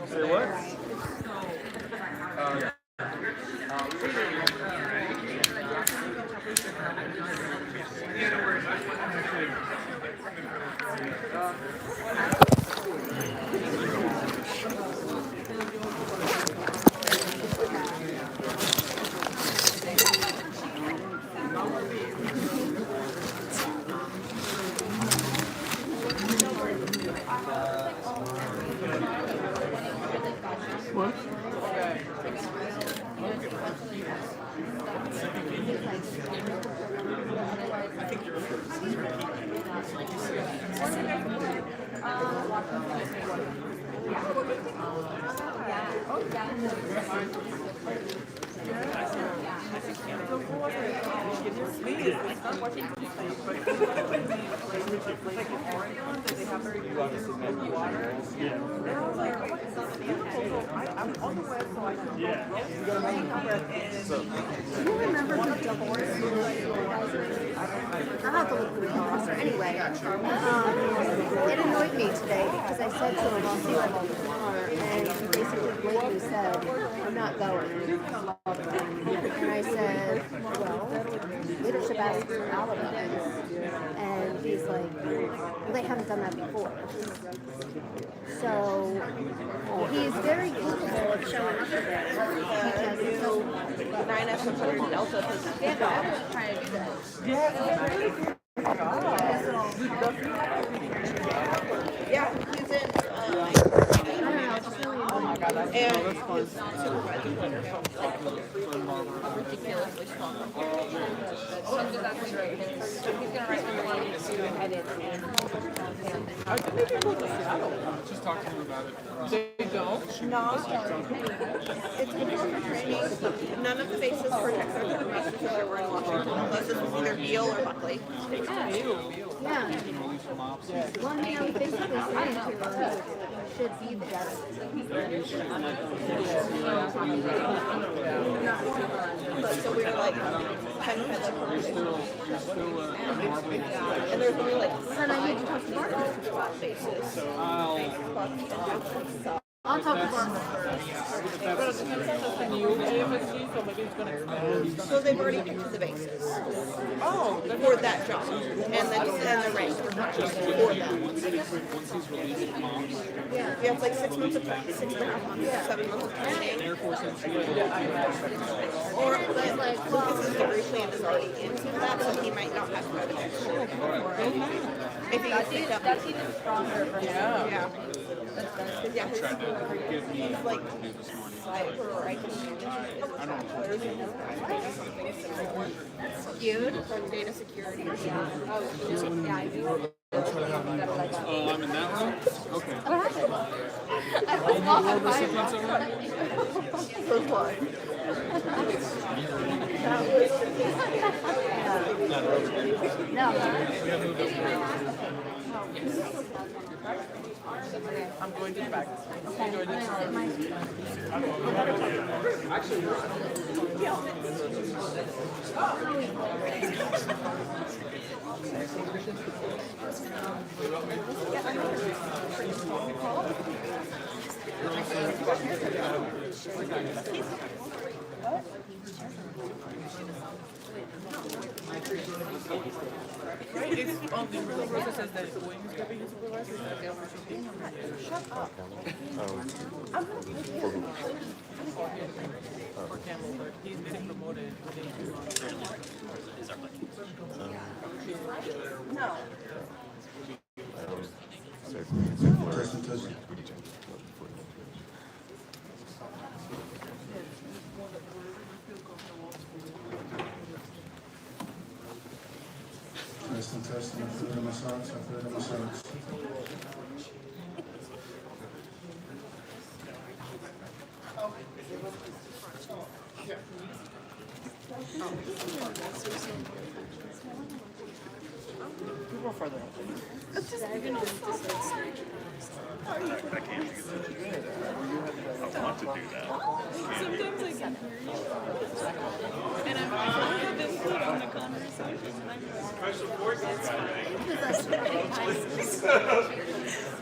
Say what? What? Do you remember the divorce? I'll have to look through the roster. Anyway, it annoyed me today because I said to him, I'll see you at the bar, and he basically blatantly said, I'm not going. And I said, well, leadership asked for alibis. And he's like, well, they haven't done that before. So he's very capable of showing up there because he's so 9F100 Delta. yeah, I was trying to do that. Yeah, he's in. And his supervisor ridiculously strong. He's gonna write the line to edit. I think they can go to Seattle. Just talk to them about it. They don't? No. It's important training. None of the bases for Texas or Massachusetts were in Washington unless it was either Beal or Buckley. Yeah. Well, you know, basically saying to should be there. So we were like, kind of had like and there's only like Then I need to talk to Barbara. bases. I'll talk to Barbara. So they've already picked the bases. Oh, for that job, and the rank for that job for that. Yeah, you have like 6 months of practice, 6.5 months, 7 months of training. Or but like Lucas's degree plan is already into that, so he might not have to go to next year. If he gets picked up. That's even stronger for him. Yeah. Yeah, he's like cyber or I can Skewed? for data security or something. Yeah, I do. Oh, I'm in that room? Okay. What happened? I was walking by. First one. No. I'm going to the back. Right? It's the process says that Williams could be his supervisor. Shut up. For Campbell, but he's getting promoted within 2 months. No. Testing, I feel it in my socks, I feel it in my socks. Go further. I can't do that. I want to do that. Sometimes I can hear you. And I'm really been put on a conversation. I'm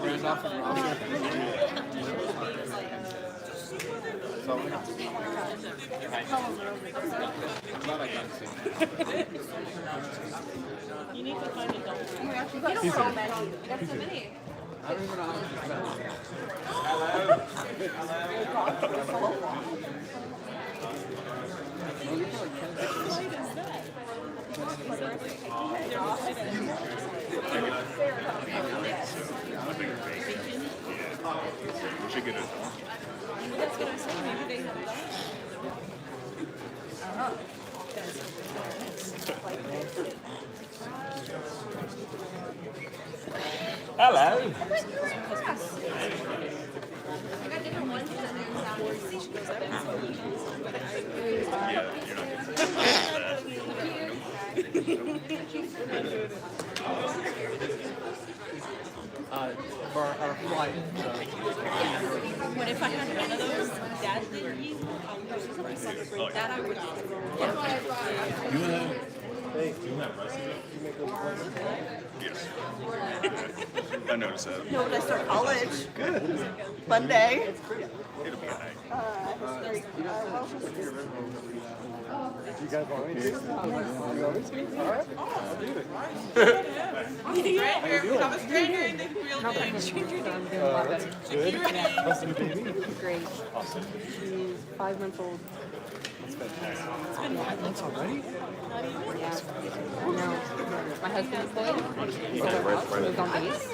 Randolph and Ross. You need to find a double. There's so many. There's so many. I don't even know how to spell it. We should get it. That's what I said. Maybe they have that. Hello. I got different ones that Yeah, you're not getting For our flight. What if I had one of those that didn't use that I would Yes. I noticed that. No, when I start college. Good. Monday. It'll be a night. You guys want me to? All right. I was stranger and then real good. That's good. How's the baby? Great. Awesome. She's 5 months old. That's already? Yeah. No. My husband's there. He's at work. Moved on base.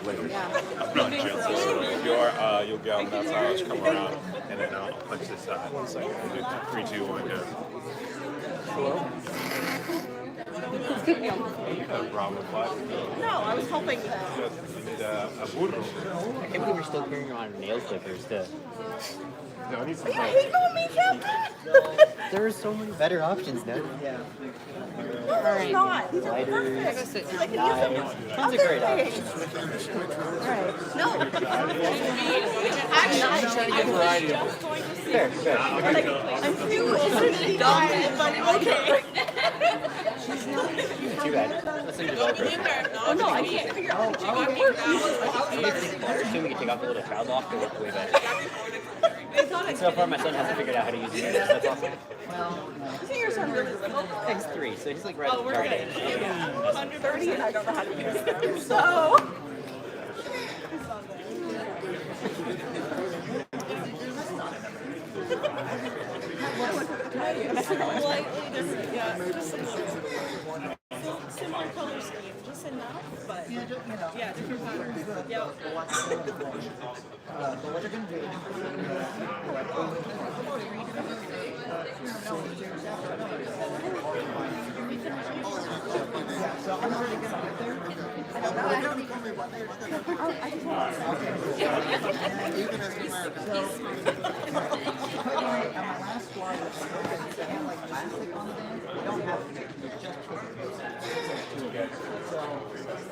Later. Yeah. You'll get on that side, just come around, and then I'll punch this side. 1 second. 3, 2, 1, go. Scoop me on. You have a problem with what? No, I was hoping You need a burro. I can't believe we're still carrying around nail clippers to. No, I need some I hate going me There are so many better options now. Yeah. No, there's not. These are Lighters, perfect. I can use them for tons of great other options. things. No. I'm trying to get variety of Fair, fair. I'm too OCD diet, but okay. Too bad. Let's see the Oh no, I can't figure out how to work. I assume we can take off the little child lock to work way better. So far, my son hasn't figured out how to use the internet. That's awesome. See, your son really little. He's 3, so he's like right at the target age. I'm 30 and I don't know how to use them, so. slightly different. Yeah, just similar color scheme, just enough, but yeah, different patterns. Yep.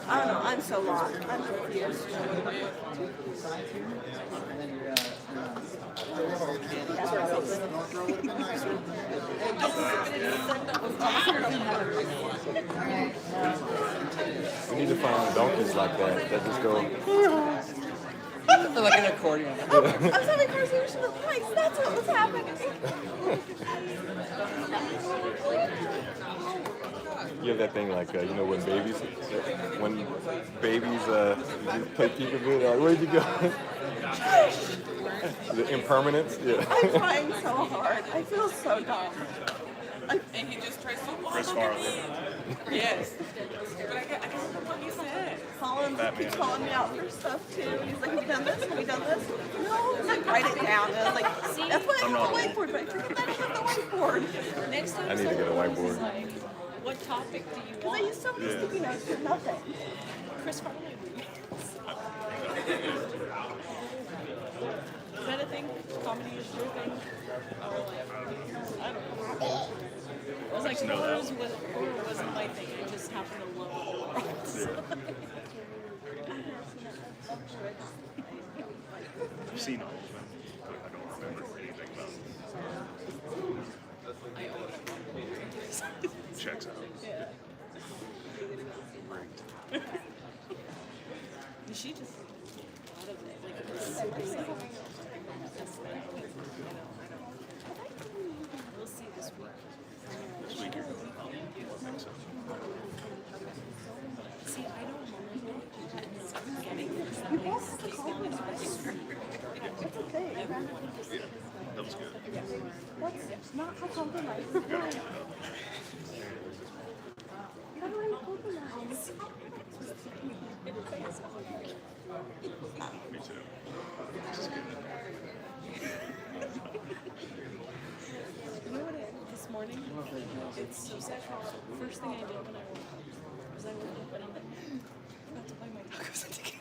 I don't know, I'm so lost. I'm confused. We need to find donkeys like that just go. like an accordion. I was having a conversation with Mike. That's what was happening. You have that thing like, when babies play peekaboo, they're like, where'd you go? The impermanence, yeah. I'm trying so hard. I feel so dumb. And he just tries to walk. Chris Farley. Yes. But I can't remember what he says. Collins keeps calling me out for stuff too. He's like, have you done this? Have you done this? No. He's like, write it down. And I was like, See, that's why I have the whiteboard, but I forget that I have the whiteboard. next time I need to get a someone whiteboard. is like, what topic do you Because I want? use so many sticky notes for nothing. Chris Farley. Is that a thing? Comedy is your thing? Or like, I don't know. It was like horror wasn't my thing. I just happened to love horror. I've seen all of them, but I don't remember anything about them. I own it. Checks out. Yeah. Great. She just out of it. Like, it was so exciting. We'll see this week. This week you're going to think so. See, I don't mind getting this. It's okay. Yeah, that was good. That's not how compromise is. How do I compromise? Me too. This is good. You know what this morning? It's so sad. First thing I did when I woke up was I woke up and I'm like, I forgot to buy my tacos and tequila.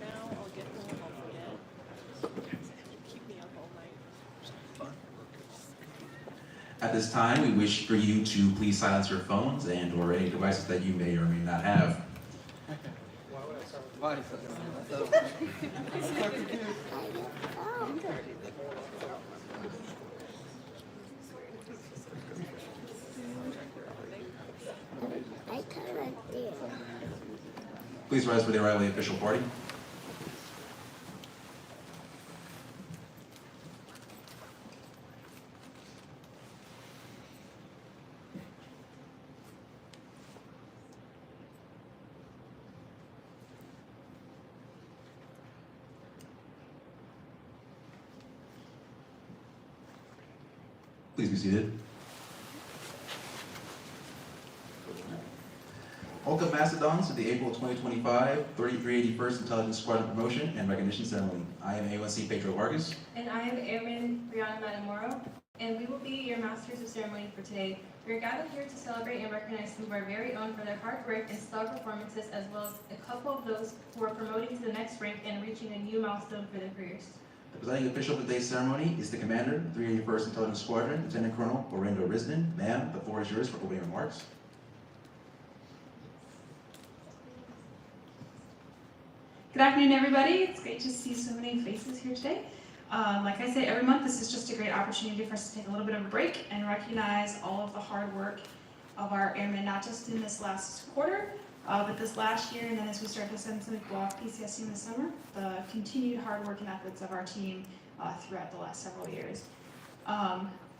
Now I'll get home, I'll forget. Keep me up all night. At this time, we wish for you to please silence your phones and or any devices that you may or may not have. Why is that? Please rise for the arrival of the official party. Please be seated. Welcome Mastodons to the April 2025 3381st Intelligence Squadron Promotion and Recognition Ceremony. I am A1C Pedro Vargas. And I am Airman Brianna Matamoro, and we will be your Masters of Ceremony for today. We are gathered here to celebrate and recognize some of our very own for their hard work and stellar performances, as well as a couple of those who are promoting to the next rank and reaching a new milestone for their careers. The presiding official for today's ceremony is the Commander, 381st Intelligence Squadron, Lieutenant Colonel Lorinda Risden. Ma'am, the floor is yours for opening remarks. Good afternoon, everybody. It's great to see so many faces here today. Like I say, every month this is just a great opportunity for us to take a little bit of a break and recognize all of the hard work of our airmen, not just in this last quarter, but this last year, and then as we start to send some people off PCSC in the summer, the continued hard work and efforts of our team throughout the last several years.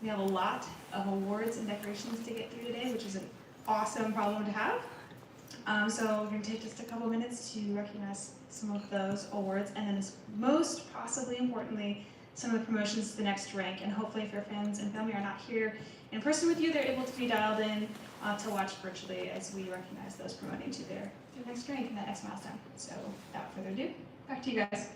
We have a lot of awards and decorations to get through today, which is an awesome problem to have. So we're going to take just a couple minutes to recognize some of those awards, and then most possibly importantly, some of the promotions to the next rank. And hopefully if your friends and family are not here in person with you, they're able to be dialed in to watch virtually as we recognize those promoting to their next rank and that next milestone. So without further ado, back to you guys.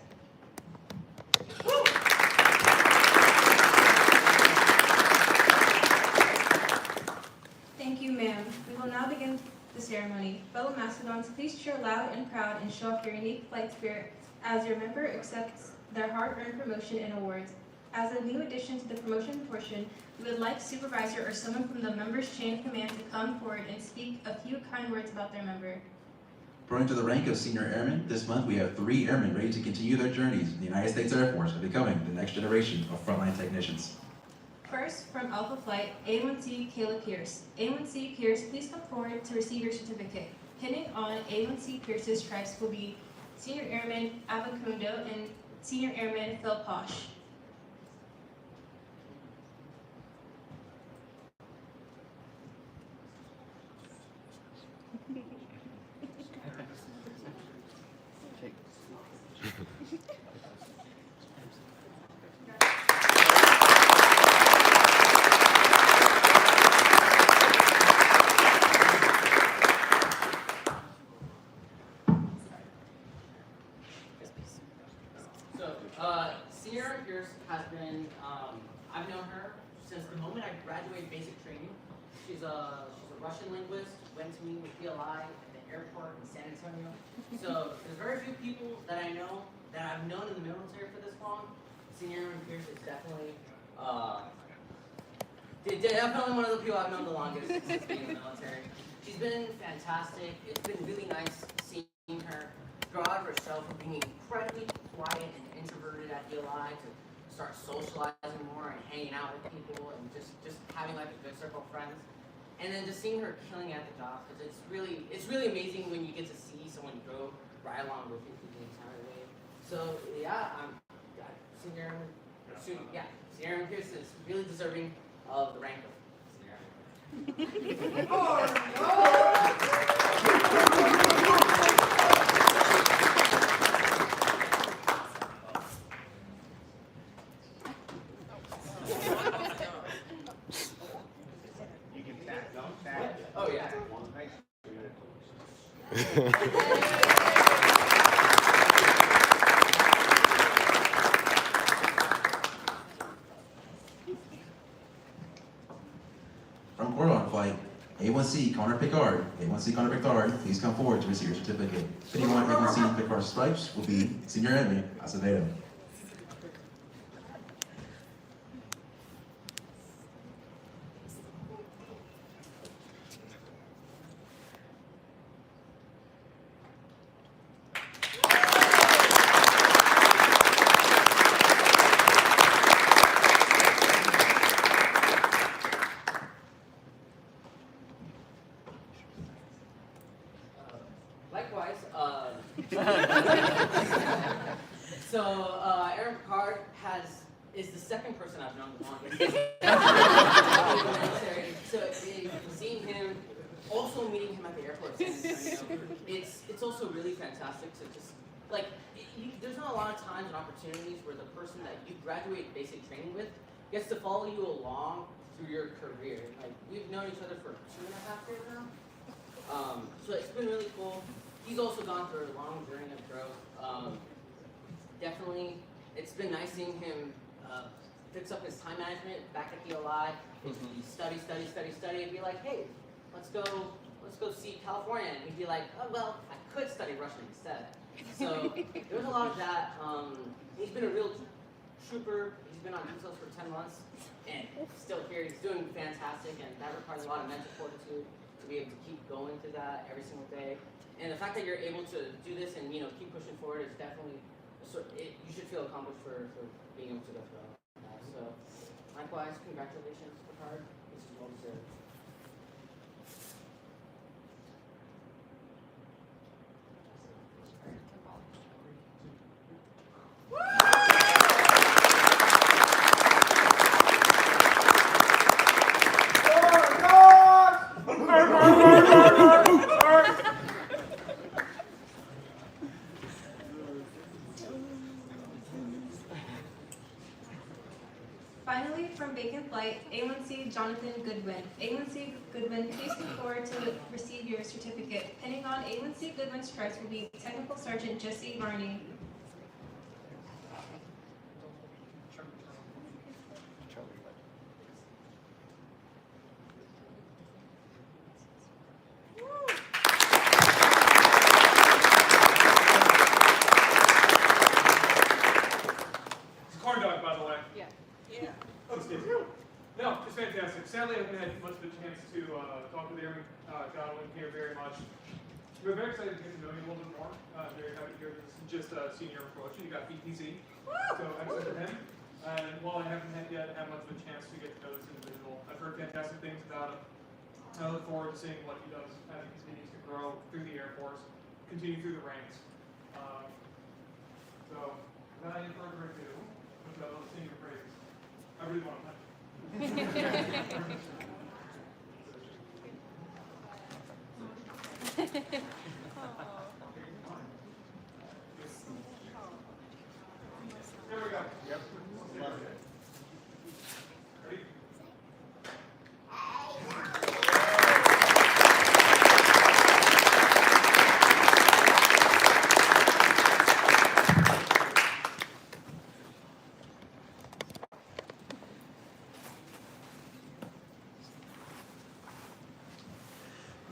Thank you, ma'am. We will now begin the ceremony. Fellow Mastodons, please cheer loud and proud and show off your unique flight spirit as your member accepts their hard-earned promotion and awards. As a new addition to the promotion portion, we would like supervisor or someone from the member's chain of command to come forward and speak a few kind words about their member. Growing to the rank of Senior Airman, this month we have 3 airmen ready to continue their journeys in the United States Air Force of becoming the next generation of frontline technicians. First, from Alpha Flight, A1C Kayla Pierce. A1C Pierce, please come forward to receive your certificate. Pinning on A1C Pierce's stripes will be Senior Airman Abacundo and Senior Airman Phil Posh. I've known her since the moment I graduated basic training. She's a Russian linguist, went to meet with DLI at the airport in San Antonio. So there's very few people that I know that I've known in the military for this long. Senior Airman Pierce is definitely one of the people I've known the longest since being in the military. She's been fantastic. It's been really nice seeing her grow out of herself from being incredibly quiet and introverted at DLI to start socializing more and hanging out with people and just having like a good circle of friends. And then just seeing her killing at the job, because it's really amazing when you get to see someone go right along with you through the entire way. So yeah, Senior Airman Pierce is really deserving of the rank of Senior Oh yeah. From Cordon Flight, A1C Connor Pickard. A1C Connor Pickard, please come forward to receive your certificate. Fitting on A1C Pickard stripes will be Senior Airman Acevedo. Likewise, Aaron Picard is the second person I've known the longest. So seeing him, also meeting him at the airport, it's also really fantastic to just there's not a lot of times and opportunities where the person that you graduate basic training with gets to follow you along through your career. Like we've known each other for 2.5 years now. So it's been really cool. He's also gone through a long journey of growth. Definitely, it's been nice seeing him fix up his time management back at DLI. He'd study, and be like, hey, let's go see California. And he'd be like, oh, well, I could study Russian instead. So there was a lot of that. He's been a real trooper. He's been on details for 10 months, and still here. He's doing fantastic, and that requires a lot of mental fortitude to be able to keep going through that every single day. And the fact that you're able to do this and keep pushing forward is definitely you should feel accomplished for being able to go through that. So likewise, congratulations, Picard. This is well deserved. Finally, from Vacant Flight, A1C Jonathan Goodwin. A1C Goodwin, please come forward to receive your certificate. Pinning on A1C Goodwin stripes will be Technical Sergeant Jesse Varney. No, it's fantastic. Sadly, I haven't had much of a chance to talk with Aaron. John wouldn't care very much. We're very excited to get to know you a little bit more. Very happy to hear this is just a senior approach. You got BPC, so excellent for him. And while I haven't yet had much of a chance to get to know this individual, I've heard fantastic things about him. I look forward to seeing what he does as he continues to grow through the Air Force, continue through the ranks. So, without any further ado, without those senior praises, I really want to thank you. There we go. Yep. Ready?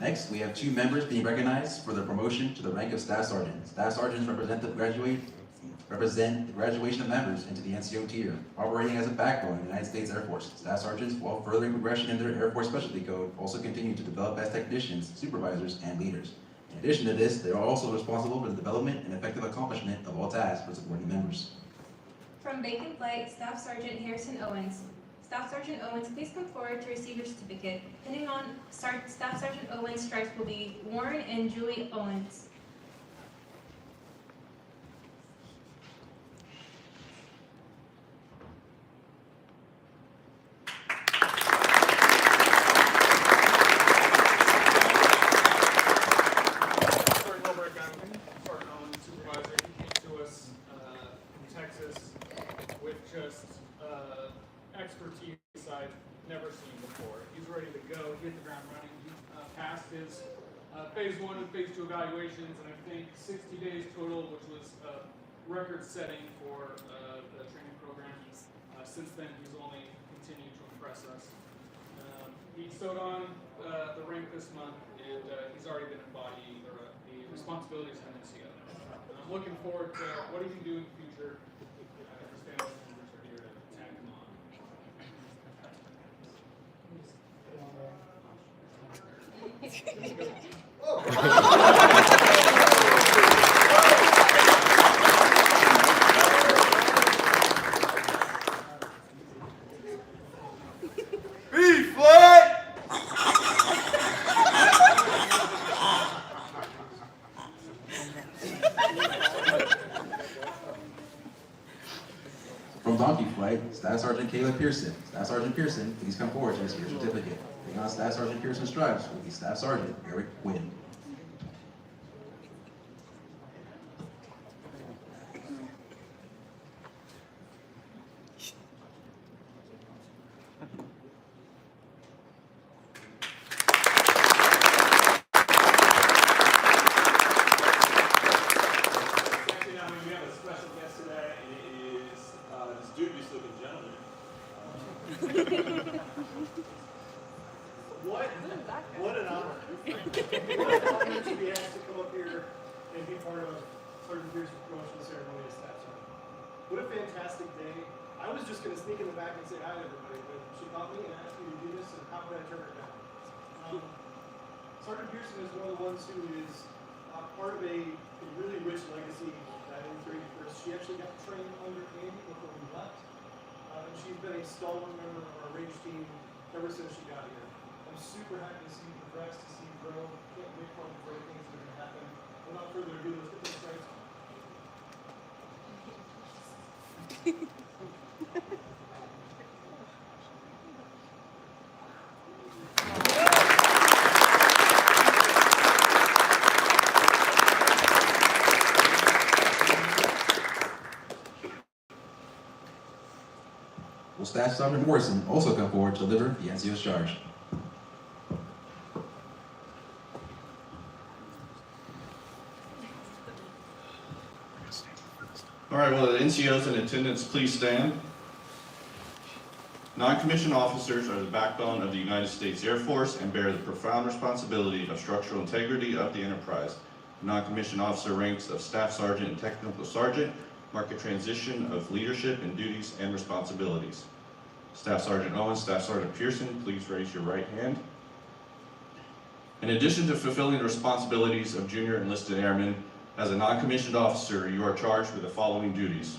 Next, we have 2 members being recognized for their promotion to the rank of Staff Sergeant. Staff Sergeants represent the graduation of members into the NCO tier, operating as a backbone in the United States Air Force. Staff Sergeants, while furthering progression in their Air Force Specialty Code, also continue to develop as technicians, supervisors, and leaders. In addition to this, they are also responsible for the development and effective accomplishment of all tasks for supporting members. From Bacon Flight, Staff Sergeant Harrison Owens. Staff Sergeant Owens, please come forward to receive your certificate. Depending on Staff Sergeant Owens' stripes will be Warren and Julie Owens. Expertise I've never seen before. He's ready to go. He hit the ground running. He passed his phase 1 and phase 2 evaluations, and I think 60 days total, which was record-setting for the training program. Since then, he's only continued to impress us. He sewed on the rank this month, and he's already been embodying the responsibilities of an NCO. I'm looking forward to what he can do in the future. I understand all the members are here to tag him on. From Donkey Flight, Staff Sergeant Caleb Pearson. Staff Sergeant Pearson, please come forward to receive your certificate. Bring on Staff Sergeant Pearson's stripes will be Staff Sergeant Eric Wynn. What an honor. What an honor to be asked to come up here and be part of Sergeant Pearson's promotion ceremony as Staff Sergeant. What a fantastic day. I was just going to sneak in the back and say hi to everybody, but she caught me and asked me to do this, and how could I turn her down? Sergeant Pearson is one of the ones who is part of a really rich legacy that is very first. She actually got trained under Andy before we left, and she's been a stalwart member of our range team ever since she got here. I'm super happy to see you progress, to see you grow. Can't wait for all the great things that are going to happen. Without further ado, let's get those stripes on. Will Staff Sergeant Morrison also come forward to deliver the NCO's charge? All right, well, the NCOs in attendance, please stand. Non-commissioned officers are the backbone of the United States Air Force and bear the profound responsibility of structural integrity of the enterprise. The non-commissioned officer ranks of Staff Sergeant and Technical Sergeant mark a transition of leadership in duties and responsibilities. Staff Sergeant Owens, Staff Sergeant Pearson, please raise your right hand. In addition to fulfilling the responsibilities of junior enlisted airmen, as a non-commissioned officer, you are charged with the following duties.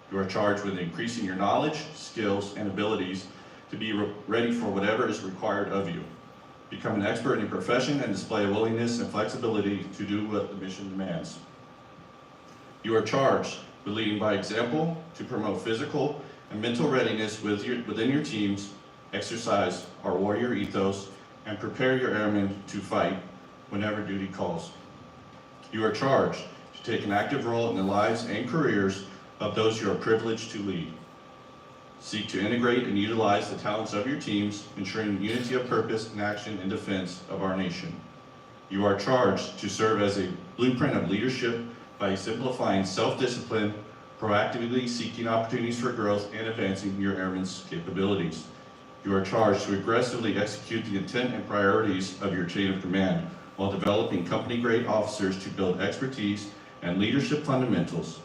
You are charged with increasing your knowledge, skills, and abilities to be ready for whatever is required of you. Become an expert in your profession and display a willingness and flexibility to do what the mission demands. You are charged with leading by example to promote physical and mental readiness within your teams, exercise our warrior ethos, and prepare your airmen to fight whenever duty calls. You are charged to take an active role in the lives and careers of those you are privileged to lead. Seek to integrate and utilize the talents of your teams, ensuring unity of purpose and action in defense of our nation. You are charged to serve as a blueprint of leadership by exemplifying self-discipline, proactively seeking opportunities for growth, and advancing your airmen's capabilities. You are charged to aggressively execute the intent and priorities of your chain of command while developing company-grade officers to build expertise and leadership fundamentals.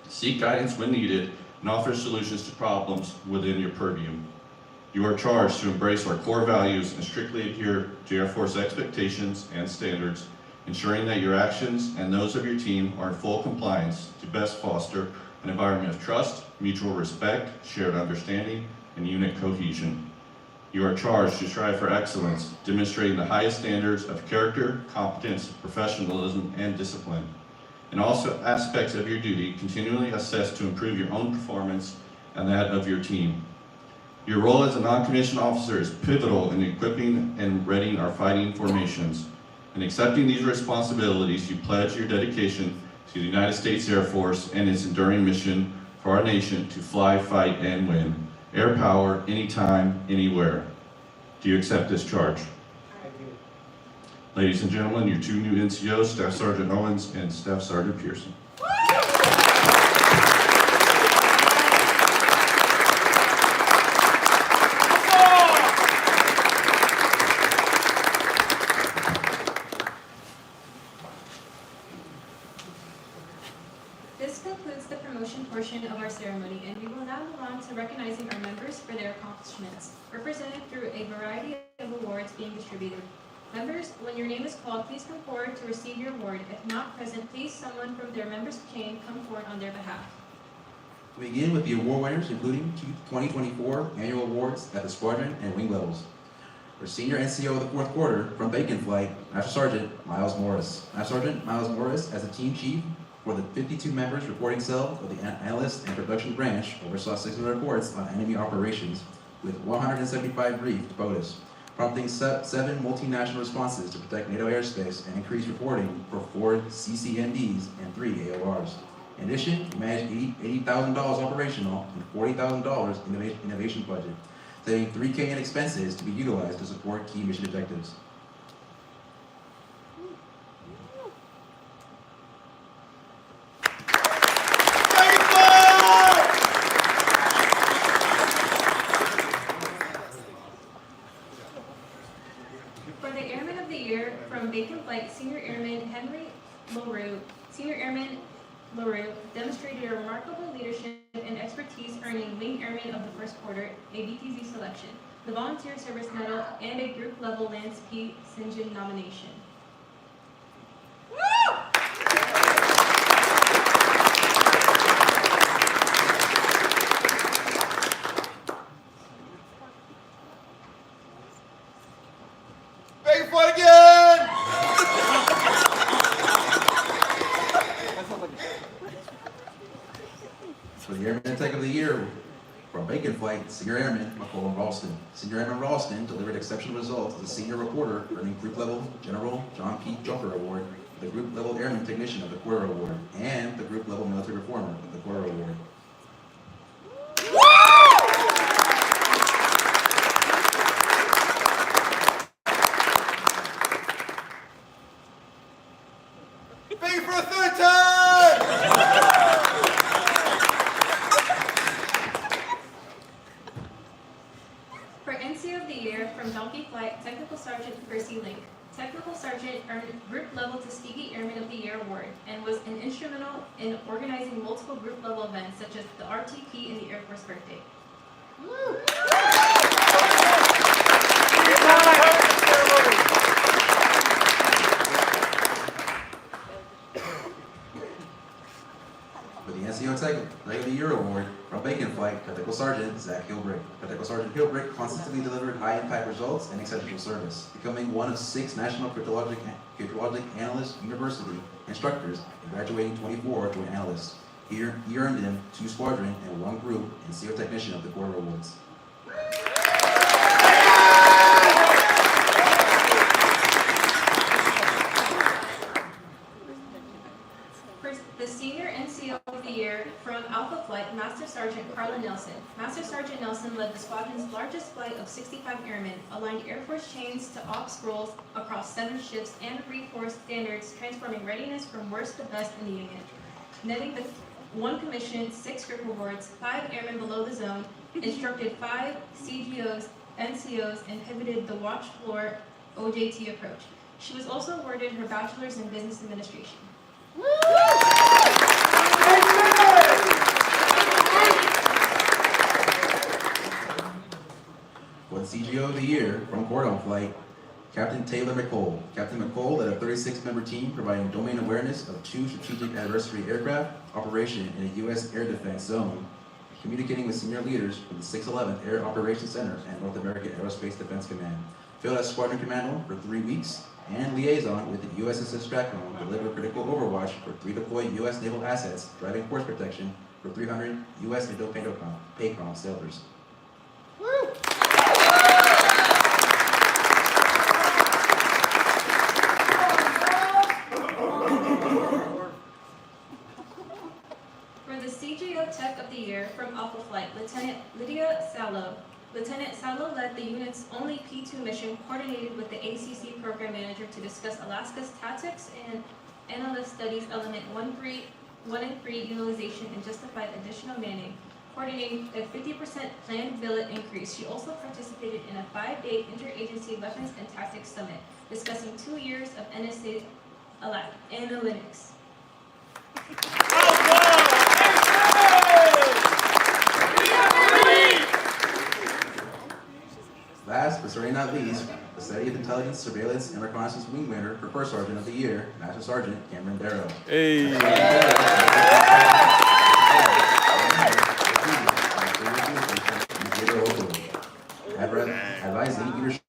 Seek guidance when needed and offer solutions to problems within your purview. You are charged to embrace our core values and strictly adhere to Air Force expectations and standards, ensuring that your actions and those of your team are in full compliance to best foster an environment of trust, mutual respect, shared understanding, and unit cohesion. You are charged to strive for excellence, demonstrating the highest standards of character, competence, professionalism, and discipline. In all aspects of your duty, continually assess to improve your own performance and that of your team. Your role as a non-commissioned officer is pivotal in equipping and readying our fighting formations. In accepting these responsibilities, you pledge your dedication to the United States Air Force and its enduring mission for our nation to fly, fight, and win. Air power, anytime, anywhere. Do you accept this charge? I do. Ladies and gentlemen, your two new NCOs, Staff Sergeant Owens and Staff Sergeant Pearson. This concludes the promotion portion of our ceremony, and we will now move on to recognizing our members for their accomplishments, represented through a variety of awards being distributed. Members, when your name is called, please come forward to receive your award. If not present, please someone from their members' chain come forward on their behalf. We begin with the award winners, including 2024 annual awards at the squadron and wing levels. For Senior NCO of the 4th Quarter from Bacon Flight, Master Sergeant Miles Morris. Master Sergeant Miles Morris, as a team chief for the 52 members reporting cell of the Analyst and Production Branch, oversaw 600 reports on enemy operations with 175 briefed POTUS, prompting 7 multinational responses to protect NATO airspace and increased reporting for 4 CCNDs and 3 AORs. In addition, we managed $80,000 operational and $40,000 innovation budget, saving $3K in expenses to be utilized to support key mission objectives. For the Airman of the Year from Bacon Flight, Senior Airman Henry LaRue. Senior Airman LaRue demonstrated a remarkable leadership and expertise, earning Wing Airman of the 1st Quarter, a BTZ selection, the Volunteer Service Medal, and a group level Lance P. St. John nomination. Bacon Flight again! For the Airman Tech of the Year from Bacon Flight, Senior Airman McCollum Ralston. Senior Airman Ralston delivered exceptional results as a senior reporter, earning Group Level General John P. Jumper Award, the Group Level Airman Technician of the Quarter Award, and the Group Level Military Reformer of the Quarter Award. Bacon for a 3rd time! For NCO of the Year from Donkey Flight, Technical Sergeant Percy Link. Technical Sergeant earned Group Level Tuskegee Airman of the Year award and was instrumental in organizing multiple group level events such as the RTP and the Air Force Birthday. For the NCO Tech of the Year Award from Bacon Flight, Technical Sergeant Zach Hilbrick. Technical Sergeant Hilbrick consistently delivered high-impact results and exceptional service, becoming one of 6 National Cryptologic Analyst University instructors and graduating 24 to an analyst. He earned him 2 squadron and 1 group NCO Technician of the Quarter Awards. For the Senior NCO of the Year from Alpha Flight, Master Sergeant Carla Nelson. Master Sergeant Nelson led the squadron's largest flight of 65 airmen, aligned Air Force chains to ops roles across 7 shifts, and reinforced standards, transforming readiness from worst to best in the unit. Netting the 1 commission, 6 group awards, 5 airmen below the zone, instructed 5 CGOs, NCOs and pivoted the watch floor OJT approach. She was also awarded her bachelor's in business administration. For the CGO of the Year from Cordon Flight, Captain Taylor McCole. Captain McCole led a 36-member team providing domain awareness of 2 strategic adversary aircraft operation in a U.S. air defense zone, communicating with senior leaders from the 611th Air Operations Center and North American Aerospace Defense Command. Filled as squadron commando for 3 weeks and liaison with the USS Stratcom, delivered critical overwatch for 3 deployed U.S. naval assets, driving force protection for 300 U.S. Indo-PACOM sailors. For the CGO Tech of the Year from Alpha Flight, Lieutenant Lydia Salo. Lieutenant Salo led the unit's only P2 mission, coordinated with the ACC program manager to discuss Alaska's tactics and analyst studies element 1 and 3 utilization and justified additional manning, coordinating a 50% planned billet increase. She also participated in a 5-day interagency weapons and tactics summit, discussing 2 years of NSA analytics. Last, but certainly not least, the Study of Intelligence, Surveillance, and Reconnaissance Wing winner for First Sergeant of the Year, Master Sergeant Cameron Darrow. Hey! Advising leadership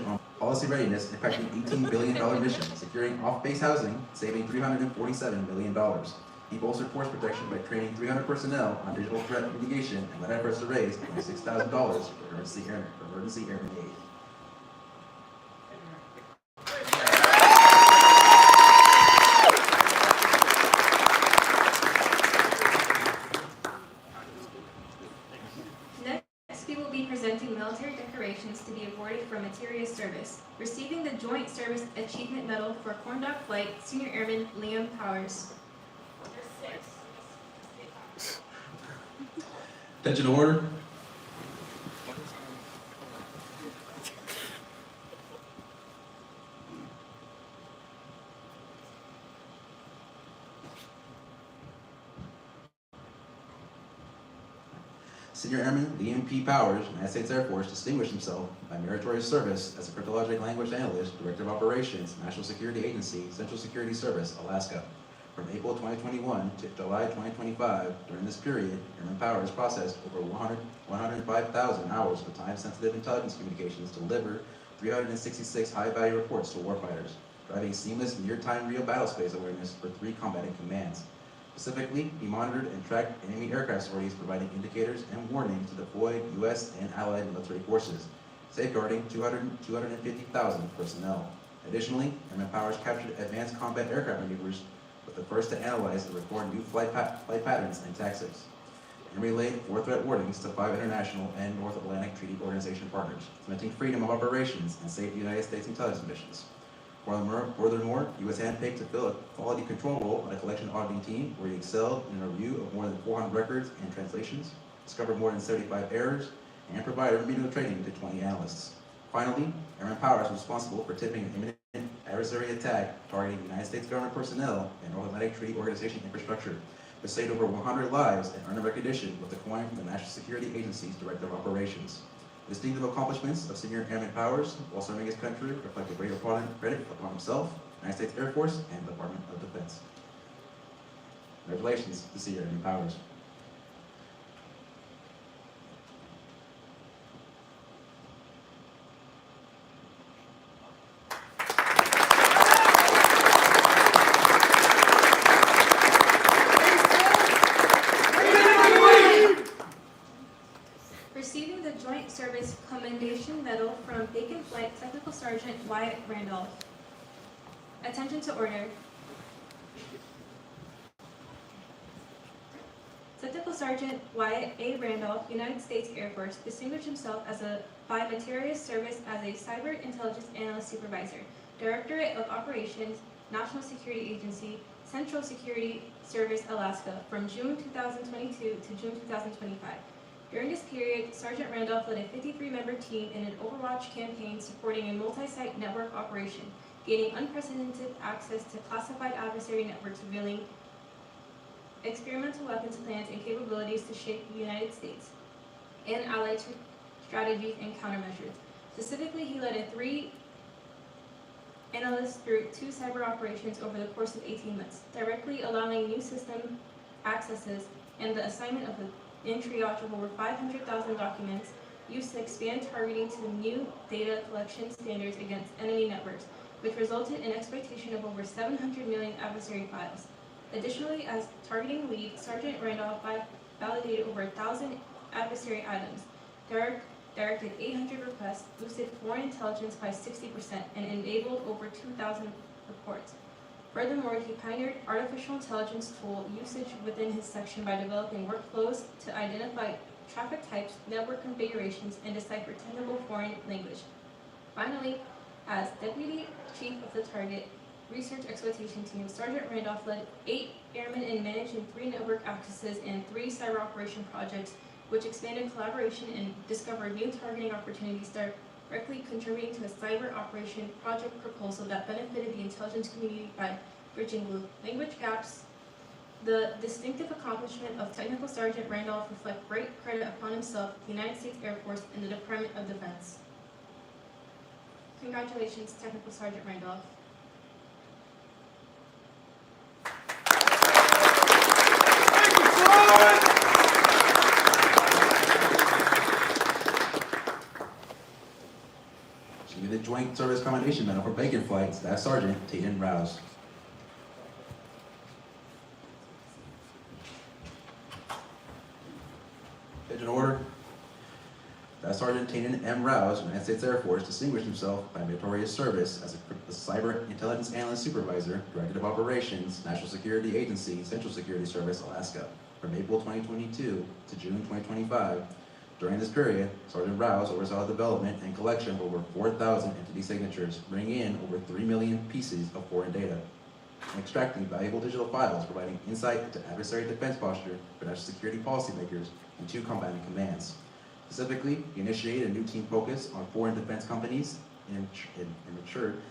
on policy readiness, impacting $18 billion mission, securing off-base housing, saving $347 million. He bolstered force protection by training 300 personnel on digital threat mitigation and led efforts to raise $26,000 for emergency airman aid. Next, we will be presenting military decorations to be awarded for meritorious service. Receiving the Joint Service Achievement Medal for Corn Dog Flight, Senior Airman Liam Powers. Attention to order. Senior Airman Liam P. Powers, United States Air Force, distinguished himself by meritorious service as a cryptologic language analyst, Director of Operations, National Security Agency, Central Security Service, Alaska. From April 2021 to July 2025, during this period, Airman Powers processed over 105,000 hours of time-sensitive intelligence communications to deliver 366 high-value reports to warfighters, driving seamless near-time real battlespace awareness for 3 combatant commands. Specifically, he monitored and tracked enemy aircraft sorties, providing indicators and warnings to deployed U.S. and allied military forces, safeguarding 250,000 personnel. Additionally, Airman Powers captured advanced combat aircraft maneuvers, was the first to analyze and record new flight patterns and tactics, and relayed 4 threat warnings to 5 international and North Atlantic Treaty Organization partners, cementing freedom of operations and safe United States intelligence missions. Furthermore, he was handpicked to fill a quality control role on a collection auditing team where he excelled in a review of more than 400 records and translations, discovered more than 75 errors, and provided remedial training to 20 analysts. Finally, Airman Powers was responsible for tipping an imminent adversary attack targeting United States government personnel and North Atlantic Treaty Organization infrastructure, which saved over 100 lives and earned a recognition with the coin from the National Security Agency's Director of Operations. The distinctive accomplishments of Senior Airman Powers while serving his country reflect a great credit upon himself, United States Air Force, and the Department of Defense. Congratulations to Senior Airman Powers. Receiving the Joint Service Commendation Medal from Bacon Flight Technical Sergeant Wyatt Randolph. Attention to order. Technical Sergeant Wyatt A. Randolph, United States Air Force, distinguished himself by meritorious service as a Cyber Intelligence Analyst Supervisor, Directorate of Operations, National Security Agency, Central Security Service, Alaska, from June 2022 to June 2025. During this period, Sergeant Randolph led a 53-member team in an Overwatch campaign supporting a multi-site network operation, gaining unprecedented access to classified adversary networks revealing experimental weapons plans and capabilities to shape the United States and allied strategies and countermeasures. Specifically, he led a 3 analysts through 2 cyber operations over the course of 18 months, directly allowing new system accesses and the assignment of and triage of over 500,000 documents used to expand targeting to new data collection standards against enemy networks, which resulted in exploitation of over 700 million adversary files. Additionally, as targeting lead, Sergeant Randolph validated over 1,000 adversary items, directed 800 requests, boosted foreign intelligence by 60%, and enabled over 2,000 reports. Furthermore, he pioneered artificial intelligence tool usage within his section by developing workflows to identify traffic types, network configurations, and decipher technical foreign language. Finally, as Deputy Chief of the Target Research Exploitation Team, Sergeant Randolph led 8 airmen and managed 3 network accesses and 3 cyber operation projects, which expanded collaboration and discovered new targeting opportunities directly contributing to a cyber operation project proposal that benefited the intelligence community by bridging language gaps. The distinctive accomplishment of Technical Sergeant Randolph reflect great credit upon himself, the United States Air Force, and the Department of Defense. Congratulations, Technical Sergeant Randolph. Give the Joint Service Commendation Medal for Bacon Flight, Staff Sergeant Tayden Rouse. Pigeon order. Staff Sergeant Tayden M. Rouse, United States Air Force, distinguished himself by meritorious service as a Cyber Intelligence Analyst Supervisor, Director of Operations, National Security Agency, Central Security Service, Alaska, from April 2022 to June 2025. During this period, Sergeant Rouse oversaw the development and collection of over 4,000 entity signatures, bringing in over 3 million pieces of foreign data, and extracting valuable digital files, providing insight into adversary defense posture for national security policymakers and 2 combatant commands. Specifically, he initiated a new team focus on foreign defense companies and matured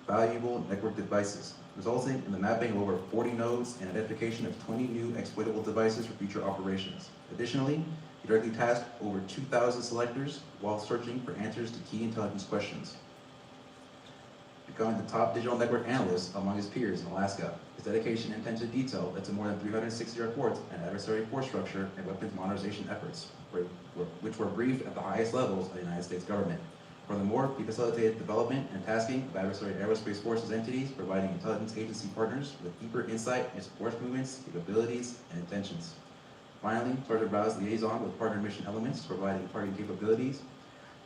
valuable network devices, resulting in the mapping of over 40 nodes and identification of 20 new exploitable devices for future operations. Additionally, he directly tasked over 2,000 selectors while searching for answers to key intelligence questions, becoming the top digital network analyst among his peers in Alaska. His dedication and attention to detail led to more than 360 reports on adversary force structure and weapons modernization efforts, which were briefed at the highest levels of the United States government. Furthermore, he facilitated development and tasking of adversary aerospace forces entities, providing intelligence agency partners with deeper insight into force movements, capabilities, and intentions. Finally, Sergeant Rouse liaison with partner mission elements, providing targeting capabilities,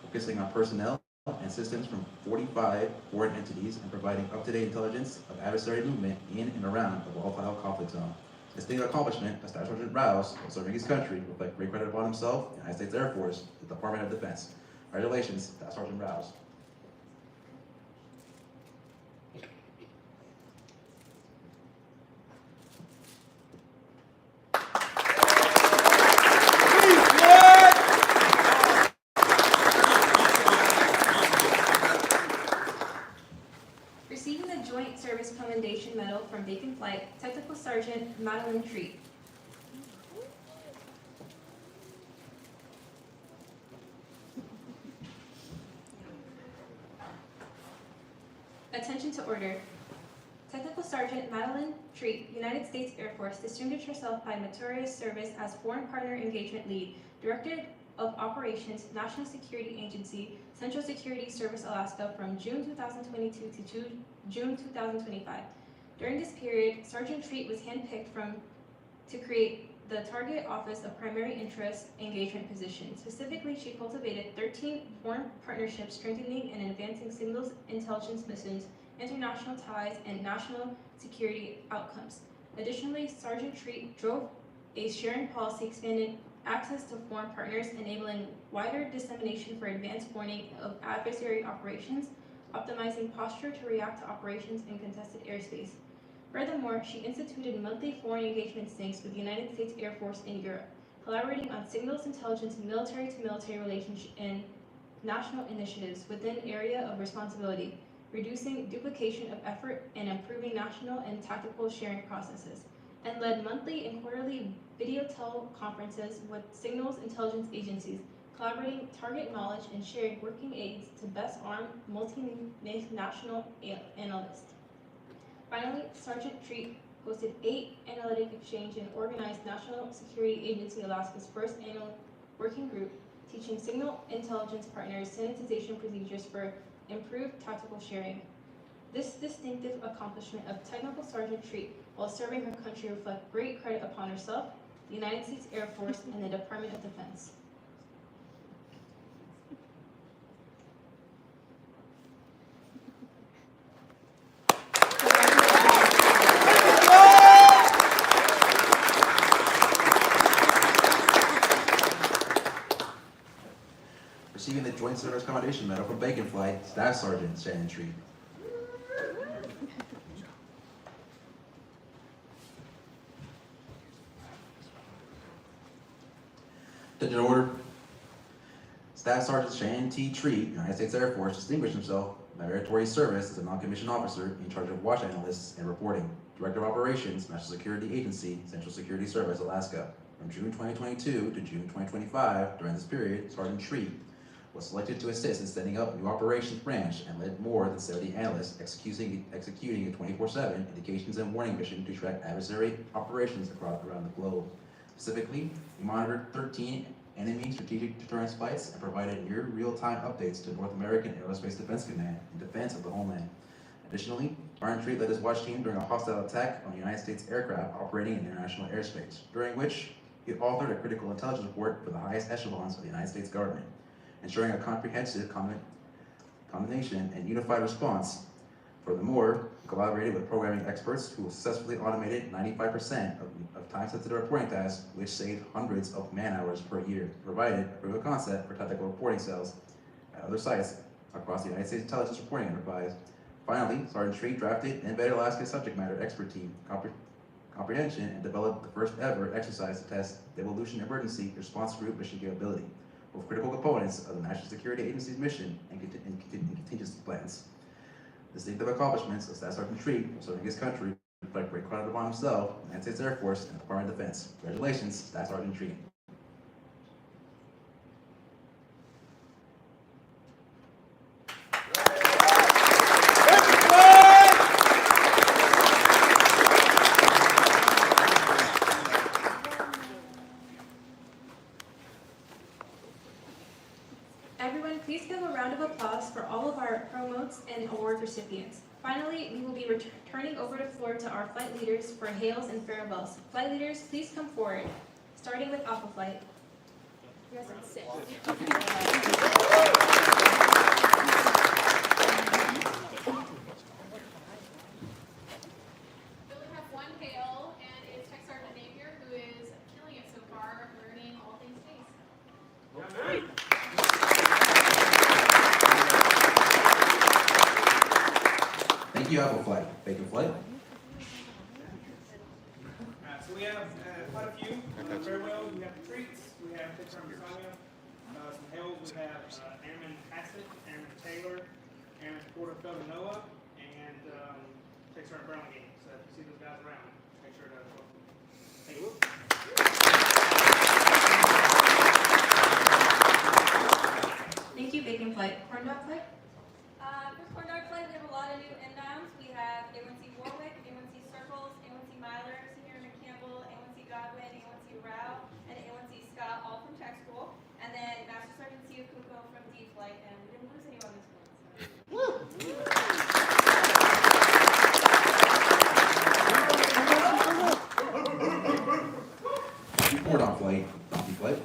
focusing on personnel and systems from 45 foreign entities, and providing up-to-date intelligence of adversary movement in and around the volatile conflict zone. This distinct accomplishment of Staff Sergeant Rouse, while serving his country, reflect great credit upon himself, the United States Air Force, the Department of Defense. Congratulations, Staff Sergeant Rouse. Receiving the Joint Service Commendation Medal from Bacon Flight, Technical Sergeant Madeline Treat. Attention to order. Technical Sergeant Madeline Treat, United States Air Force, distinguished herself by meritorious service as Foreign Partner Engagement Lead, Director of Operations, National Security Agency, Central Security Service, Alaska, from June 2022 to June 2025. During this period, Sergeant Treat was handpicked to create the Target Office of Primary Interest Engagement position. Specifically, she cultivated 13 foreign partnerships, strengthening and advancing signals intelligence missions, international ties, and national security outcomes. Additionally, Sergeant Treat drove a sharing policy expanding access to foreign partners, enabling wider dissemination for advanced warning of adversary operations, optimizing posture to react to operations in contested airspace. Furthermore, she instituted monthly foreign engagement syncs with the United States Air Force in Europe, collaborating on signals intelligence and military-to-military relationship and national initiatives within area of responsibility, reducing duplication of effort and improving national and tactical sharing processes, and led monthly and quarterly video teleconferences with signals intelligence agencies, collaborating target knowledge and sharing working aids to best arm multinational analysts. Finally, Sergeant Treat hosted 8 analytic exchange and organized National Security Agency Alaska's first annual working group teaching signal intelligence partners sanitization procedures for improved tactical sharing. This distinctive accomplishment of Technical Sergeant Treat while serving her country reflect great credit upon herself, the United States Air Force, and the Department of Defense. Receiving the Joint Service Commendation Medal from Bacon Flight, Staff Sergeant Shannon Treat. Attention order. Staff Sergeant Shannon T. Treat, United States Air Force, distinguished himself by meritorious service as a non-commissioned officer in charge of watch analysts and reporting, Director of Operations, National Security Agency, Central Security Service, Alaska. From June 2022 to June 2025, during this period, Sergeant Treat was selected to assist in setting up a new operations branch and led more than 70 analysts executing a 24/7 indications and warning mission to track adversary operations around the globe. Specifically, we monitored 13 enemy strategic deterrence flights and provided near real-time updates to North American Aerospace Defense Command in defense of the homeland. Additionally, Sergeant Treat led his watch team during a hostile attack on United States aircraft operating in international airspace, during which he authored a critical intelligence report for the highest echelons of the United States government, ensuring a comprehensive combination and unified response. Furthermore, he collaborated with programming experts who successfully automated 95% of time-sensitive reporting tasks, which saved hundreds of man-hours per year, provided a proof of concept for tactical reporting cells at other sites across the United States intelligence reporting enterprise. Finally, Sergeant Treat drafted and embedded Alaska's subject matter expert team comprehension and developed the first ever exercise to test the Evolution Emergency Response Group mission capability, both critical components of the National Security Agency's mission and contingency plans. Distinctive accomplishments of Staff Sergeant Treat serving his country reflect great credit upon himself, the United States Air Force, and the Department of Defense. Congratulations, Staff Sergeant Treat. Everyone, please give a round of applause for all of our promotes and award recipients. Finally, we will be turning over the floor to our flight leaders for hails and farewells. Flight leaders, please come forward, starting with Alpha Flight. You guys can sit. Thank you, Apple Flight. Bacon Flight. So we have quite a few farewells. We have the treats. We have Tech Sergeant Sonia. Some hails. We have Airman Hassett, Airman Taylor, Airman Porterfield Noah, and Tech Sergeant Brown again. So if you see those guys around, make sure to welcome them. Thank you. Thank you, Bacon Flight. Corn Dog Flight? For Corn Dog Flight, we have a lot of new inbounds. We have A1C Warwick, A1C Circles, A1C Myler, Senior McCampbell, A1C Godwin, A1C Rao, and A1C Scott, all from tech school. And then Master Sergeant Sia Kuko from D Flight, and we didn't lose anyone this one. Report on flight. Donkey Flight.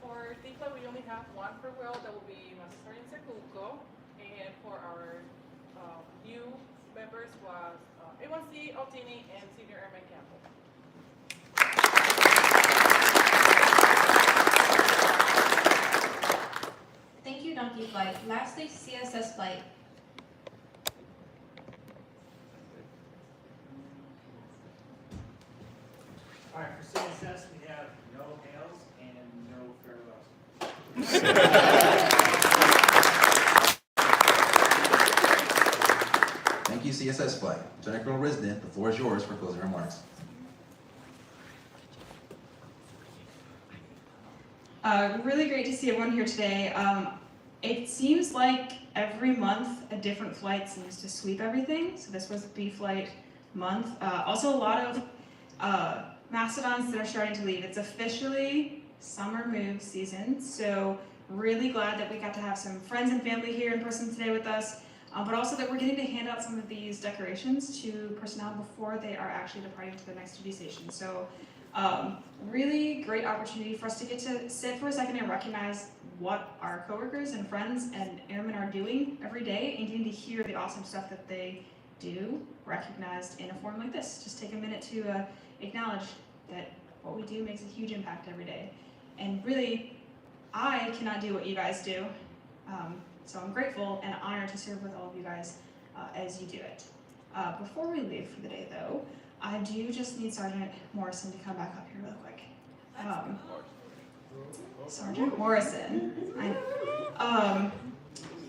For Tifa, we only have one farewell. That will be Master Sergeant Sekulko. And for our new members was A1C Altini and Senior Airman Campbell. Thank you, Donkey Flight. Lastly, CSS Flight. All right, for CSS, we have no hails and no farewells. Thank you, CSS Flight. Lieutenant Colonel Risden, the floor is yours for closing remarks. Really great to see everyone here today. It seems like every month a different flight seems to sweep everything. So this was B flight month. Also a lot of Mastodons that are starting to leave. It's officially summer move season. So really glad that we got to have some friends and family here in person today with us. But also that we're getting to hand out some of these decorations to personnel before they are actually departing to the next duty station. So really great opportunity for us to get to sit for a second and recognize what our coworkers and friends and airmen are doing every day and getting to hear the awesome stuff that they do recognized in a forum like this. Just take a minute to acknowledge that what we do makes a huge impact every day. And really, I cannot do what you guys do. So I'm grateful and honored to serve with all of you guys as you do it. Before we leave for the day though, I do just need Sergeant Morrison to come back up here real quick. Sergeant Morrison,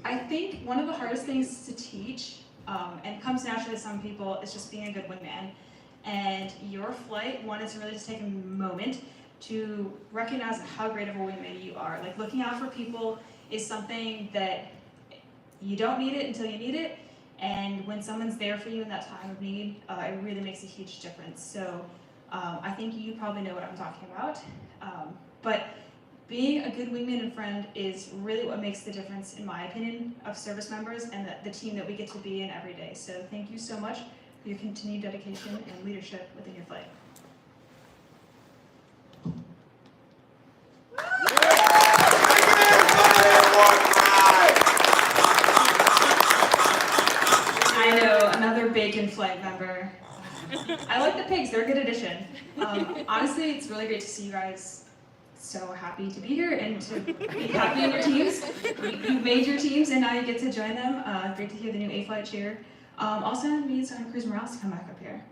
I think one of the hardest things to teach, and comes naturally to some people, is just being a good wingman. And your flight wanted to really just take a moment to recognize how great of a wingman you are. Like, looking out for people is something that you don't need it until you need it, and when someone's there for you in that time of need, it really makes a huge difference. So I think you probably know what I'm talking about, but being a good wingman and friend is really what makes the difference, in my opinion, of service members and the team that we get to be in every day. So thank you so much for your continued dedication and leadership within your flight. I know, another bacon flight member. I like the pigs, they're a good addition. Honestly, it's really great to see you guys so happy to be here and to be happy in your teams. You made your teams and now you get to join them. Great to hear the new A-Flight cheer. Also, we need Sergeant Cruz Morales to come back up here.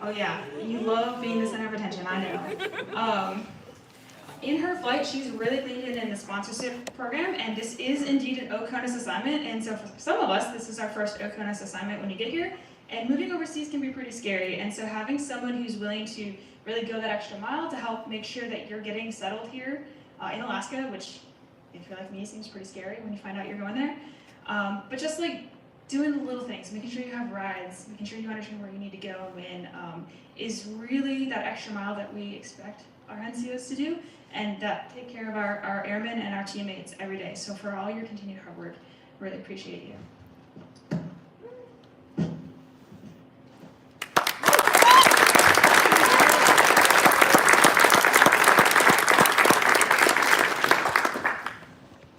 Oh yeah, you love being the center of attention, I know. In her flight, she's really leading in the sponsorship program, and this is indeed an OCONUS assignment, and so for some of us, this is our first OCONUS assignment when you get here, and moving overseas can be pretty scary, and so having someone who's willing to really go that extra mile to help make sure that you're getting settled here in Alaska, which, if you're like me, seems pretty scary when you find out you're going there, but just like doing the little things, making sure you have rides, making sure you understand where you need to go and when, is really that extra mile that we expect our NCOs to do, and that take care of our airmen and our teammates every day. So for all your continued hard work, really appreciate you.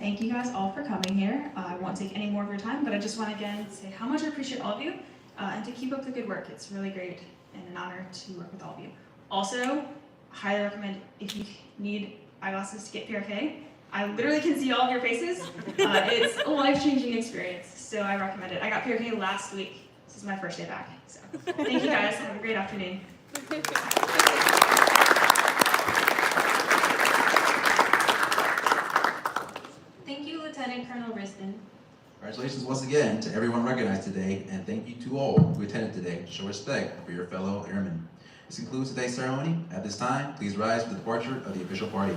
Thank you guys all for coming here. I won't take any more of your time, but I just want to again say how much I appreciate all of you and to keep up the good work. It's really great and an honor to work with all of you. Also, highly recommend, if you need eyeglasses, to get PRK. I literally can see all of your faces. It's a life-changing experience, so I recommend it. I got PRK last week. This is my first day back. So thank you guys. Have a great afternoon. Thank you, Lieutenant Colonel Risden. Congratulations once again to everyone recognized today, and thank you to all who attended today to show respect for your fellow airmen. This concludes today's ceremony. At this time, please rise for the departure of the official party.